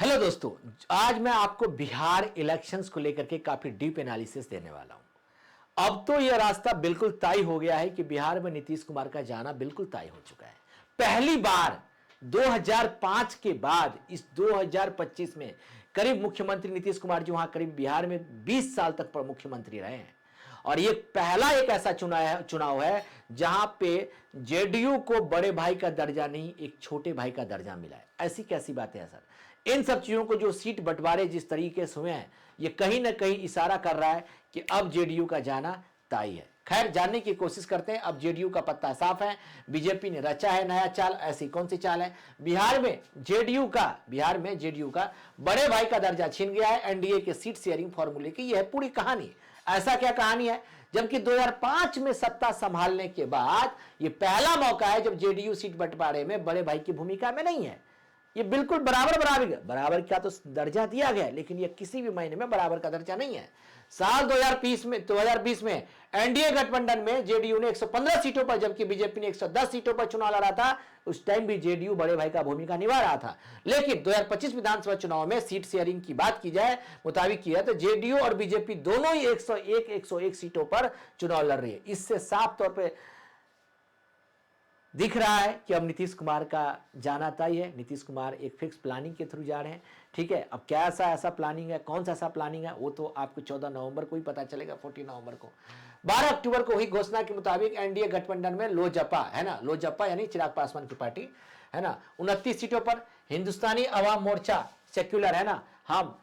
Hello दोस्तों, आज मैं आपको बिहार इलेक्शंस को लेकर के काफी डीप एनालिसिस देने वाला हूं। अब तो यह रास्ता बिल्कुल तय हो गया है कि बिहार में नीतीश कुमार का जाना बिल्कुल तय हो चुका है। पहली बार 2005 के बाद इस 2025 में करीब मुख्यमंत्री नीतीश कुमार जी वहां करीब बिहार में 20 साल तक पर मुख्यमंत्री रहे हैं और ये पहला एक ऐसा चुनाव है जहां पे जेडीयू को बड़े भाई का दर्जा नहीं, एक छोटे भाई का दर्जा मिला है। ऐसी कैसी बातें हैं सर? इन सब चीजों को जो सीट बंटवारे जिस तरीके से हुए हैं, ये कहीं ना कहीं इशारा कर रहा है कि अब जेडीयू का जाना तय है। खैर, जानने की कोशिश करते हैं। अब जेडीयू का पत्ता साफ है, बीजेपी ने रचा है नया चाल। ऐसी कौन सी चाल है? बिहार में जेडीयू का बड़े भाई का दर्जा छीन गया है एनडीए के सीट शेयरिंग फॉर्मूले की। यह है पूरी कहानी। ऐसा क्या कहानी है? जबकि 2005 में सत्ता संभालने के बाद यह पहला मौका है जब जेडीयू सीट बंटवारे में बड़े भाई की भूमिका में नहीं है। ये बिल्कुल बराबर का तो दर्जा दिया गया, लेकिन ये किसी भी महीने में बराबर का दर्जा नहीं है। साल 2020 में एनडीए गठबंधन में जेडीयू ने 115 सीटों पर जबकि बीजेपी ने 110 सीटों पर चुनाव लड़ा था। उस टाइम भी जेडीयू बड़े भाई का भूमिका निभा रहा था। लेकिन 2025 विधानसभा चुनाव में सीट शेयरिंग की बात की जाए मुताबिक की है तो जेडीयू और बीजेपी दोनों ही 101 सीटों पर चुनाव लड़ रही है। इससे साफ तौर पर दिख रहा है कि अब नीतीश कुमार का जाना तय है। नीतीश कुमार एक फिक्स प्लानिंग के थ्रू जा रहे हैं। ठीक है, अब क्या ऐसा प्लानिंग है, कौन सा ऐसा प्लानिंग है, वो तो आपको 14 नवंबर को ही पता चलेगा। 14 नवंबर को 12 अक्टूबर को हुई घोषणा के मुताबिक एनडीए गठबंधन में लोजपा है ना, लोजपा यानी चिराग पासवान की पार्टी है ना, 29 सीटों पर, हिंदुस्तानी अवाम मोर्चा सेक्युलर है ना, हम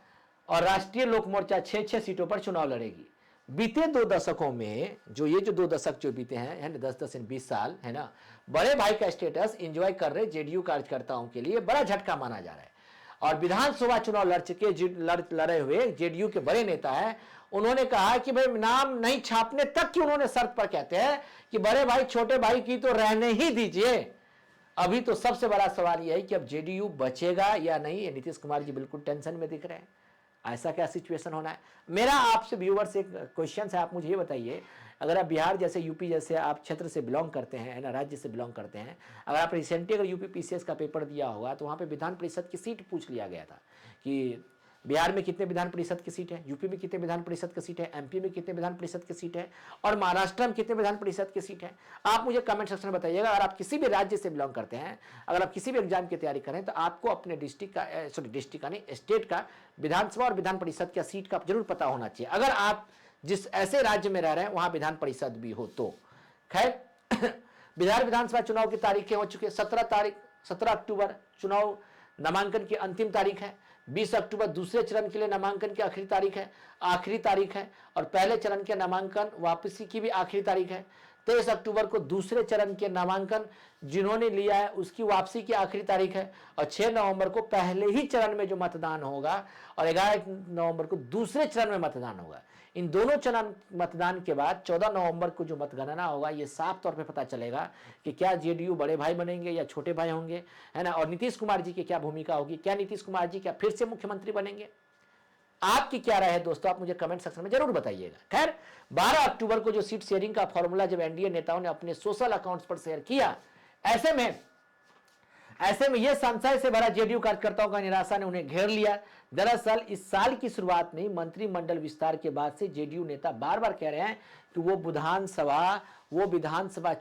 और राष्ट्रीय लोक मोर्चा 6 सीटों पर चुनाव लड़ेगी। बीते 2 दशकों में जो 2 दशक जो बीते हैं है ना, 10 20 साल है ना, बड़े भाई का स्टेटस एंजॉय कर रहे जेडीयू कार्यकर्ताओं के लिए बड़ा झटका माना जा रहा है। और विधानसभा चुनाव लड़े हुए जेडीयू के बड़े नेता हैं, उन्होंने कहा कि भाई नाम नहीं छापने तक की उन्होंने शर्त पर कहते हैं कि बड़े भाई छोटे भाई की तो रहने ही दीजिए। अभी तो सबसे बड़ा सवाल यह है कि अब जेडीयू बचेगा या नहीं। नीतीश कुमार जी बिल्कुल टेंशन में दिख रहे हैं। ऐसा क्या सिचुएशन होना है? मेरा आपसे व्यूअर से क्वेश्चन है, आप मुझे ये बताइए, अगर आप बिहार जैसे यूपी जैसे आप क्षेत्र से बिलोंग करते हैं है ना, राज्य से बिलोंग करते हैं, अगर आप रिसेंटली अगर यूपी पीसीएस का पेपर दिया होगा तो वहाँ पे विधान परिषद की सीट पूछ लिया गया था कि बिहार में कितने विधान परिषद की सीट है, यूपी में कितने विधान परिषद की सीट है, एमपी में कितने विधान परिषद की सीट है और महाराष्ट्र में कितने विधान परिषद की सीट है। आप मुझे कमेंट सेक्शन में बताइएगा। अगर आप किसी भी राज्य से बिलोंग करते हैं, अगर आप किसी भी एग्जाम की तैयारी करें तो आपको अपने डिस्ट्रिक्ट का नहीं, स्टेट का विधानसभा और विधान परिषद का सीट का जरूर पता होना चाहिए, अगर आप जिस ऐसे राज्य में रह रहे हैं वहां विधान परिषद भी हो तो। खैर, बिहार विधानसभा चुनाव की तारीखें हो चुकी है। 17 अक्टूबर चुनाव नामांकन की अंतिम तारीख है। 20 अक्टूबर दूसरे चरण के लिए नामांकन की आखिरी तारीख है और पहले चरण के नामांकन वापसी की भी आखिरी तारीख है। 23 अक्टूबर को दूसरे चरण के नामांकन जिन्होंने लिया है उसकी वापसी की आखिरी तारीख है और 6 नवंबर को पहले ही चरण में जो मतदान होगा और 11 नवंबर को दूसरे चरण में मतदान होगा। इन दोनों चरण मतदान के बाद 14 नवंबर को जो मतगणना होगा, ये साफ तौर पे पता चलेगा कि क्या जेडीयू बड़े भाई बनेंगे या छोटे भाई होंगे, है ना, और नीतीश कुमार जी की क्या भूमिका होगी। क्या नीतीश कुमार जी क्या फिर से मुख्यमंत्री बनेंगे? आपकी क्या राय है दोस्तों? आप मुझे कमेंट सेक्शन में जरूर बताइएगा। खैर, 12 अक्टूबर को जो सीट शेयरिंग का फॉर्मूला जब एनडीए नेताओं ने अपने सोशल अकाउंट्स पर शेयर किया, ऐसे में यह संशय से भरा जेडीयू कार्यकर्ताओं का निराशा ने उन्हें घेर लिया। दरअसल इस साल की शुरुआत में मंत्रिमंडल विस्तार के बाद से जेडीयू नेता बार बार कह रहे हैं कि वो विधानसभा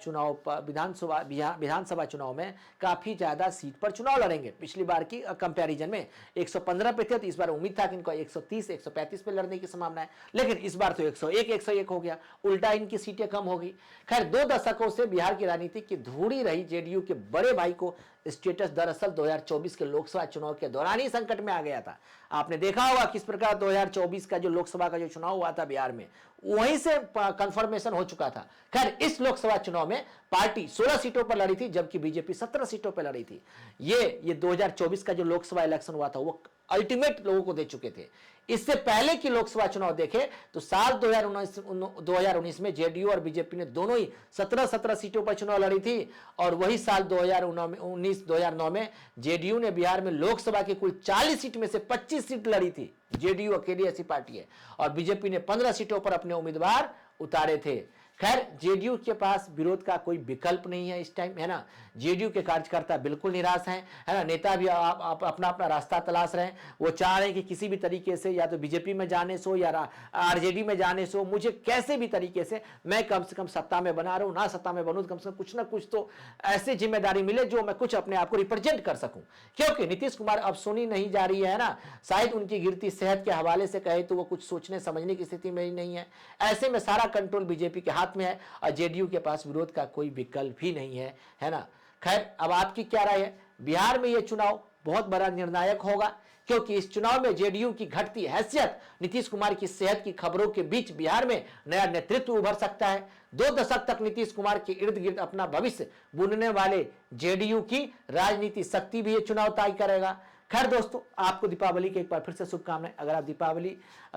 चुनाव में काफी ज्यादा सीट पर चुनाव लड़ेंगे। पिछली बार की कंपैरिजन में 115 पे थे, तो इस बार उम्मीद था कि इनको 130 135 पे लड़ने की संभावना है, लेकिन इस बार तो 101 हो गया, उल्टा इनकी सीटें कम हो गई। खैर, 2 दशकों से बिहार की राजनीति की धूड़ी रही जेडीयू के बड़े भाई को स्टेटस दरअसल 2024 के लोकसभा चुनाव के दौरान ही संकट में आ गया था। आपने देखा होगा किस प्रकार 2024 का जो लोकसभा का जो चुनाव हुआ था बिहार में, वहीं से कंफर्मेशन हो चुका था। खैर, इस लोकसभा चुनाव में पार्टी 16 सीटों पर लड़ी थी जबकि बीजेपी 17 सीटों पर लड़ी थी। ये 2024 का जो लोकसभा इलेक्शन हुआ था वो अल्टीमेट लोगों को दे चुके थे। इससे पहले की लोकसभा चुनाव देखें तो साल 2019 में जेडीयू और बीजेपी ने दोनों ही 17 सीटों पर चुनाव लड़ी थी और वही साल 2009 में जेडीयू ने बिहार में लोकसभा की कुल 40 सीट में से 25 सीट लड़ी थी। जेडीयू अकेली ऐसी पार्टी है और बीजेपी ने 15 सीटों पर अपने उम्मीदवार उतारे थे। खैर जेडीयू के पास विरोध का कोई विकल्प नहीं है इस टाइम, है ना। जेडीयू के कार्यकर्ता बिल्कुल निराश हैं, है ना। नेता भी आप अपना अपना रास्ता तलाश रहे हैं। वो चाह रहे हैं कि किसी भी तरीके से या तो बीजेपी में जाने से हो या आरजेडी में जाने से हो, मुझे कैसे भी तरीके से मैं कम से कम सत्ता में बना रहा हूं, ना सत्ता में बनूं, कम से कम कुछ ना कुछ तो ऐसी जिम्मेदारी मिले जो मैं कुछ अपने आप को रिप्रेजेंट कर सकूं। क्योंकि नीतीश कुमार अब सुनी नहीं जा रही है ना, शायद उनकी गिरती सेहत के हवाले से कहे तो वो कुछ सोचने समझने की स्थिति में ही नहीं है। ऐसे में सारा कंट्रोल बीजेपी के हाथ में है और जेडीयू के पास विरोध का कोई विकल्प भी नहीं है, है ना। खैर अब आपकी क्या राय है? बिहार में यह चुनाव बहुत बड़ा निर्णायक होगा, क्योंकि इस चुनाव में जेडीयू की घटती हैसियत, नीतीश कुमार की सेहत की खबरों के बीच बिहार में नया नेतृत्व उभर सकता है। 2 दशक तक नीतीश कुमार के इर्द गिर्द अपना भविष्य बुनने वाले जेडीयू की राजनीति शक्ति भी ये चुनाव तय करेगा। खैर दोस्तों, आपको दीपावली के एक बार फिर से शुभकामनाएं। अगर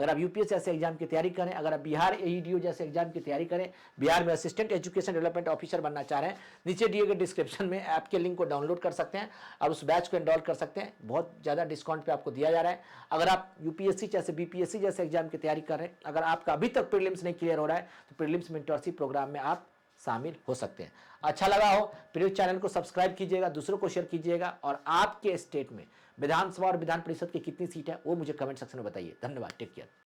आप यूपीएससी जैसे एग्जाम की तैयारी करें, अगर आप बिहार एईडीओ जैसे एग्जाम की तैयारी करें, बिहार में असिस्टेंट एजुकेशन डेवलपमेंट ऑफिसर बनना चाह रहे हैं, नीचे दिए गए डिस्क्रिप्शन में ऐप के लिंक को डाउनलोड कर सकते हैं और उस बैच को एनरोल कर सकते हैं। बहुत ज़्यादा डिस्काउंट पे आपको दिया जा रहा है। अगर आप यूपीएससी जैसे बीपीएससी जैसे एग्जाम की तैयारी कर रहे हैं, अगर आपका अभी तक प्रीलिम्स नहीं क्लियर हो रहा है तो प्रीलिम्स मेंटरशिप प्रोग्राम में आप शामिल हो सकते हैं। अच्छा लगा हो प्लीज चैनल को सब्सक्राइब कीजिएगा, दूसरों को शेयर कीजिएगा और आपके स्टेट में विधानसभा और विधान परिषद की कितनी सीट है वो मुझे कमेंट सेक्शन में बताइए। धन्यवाद, टेक केयर।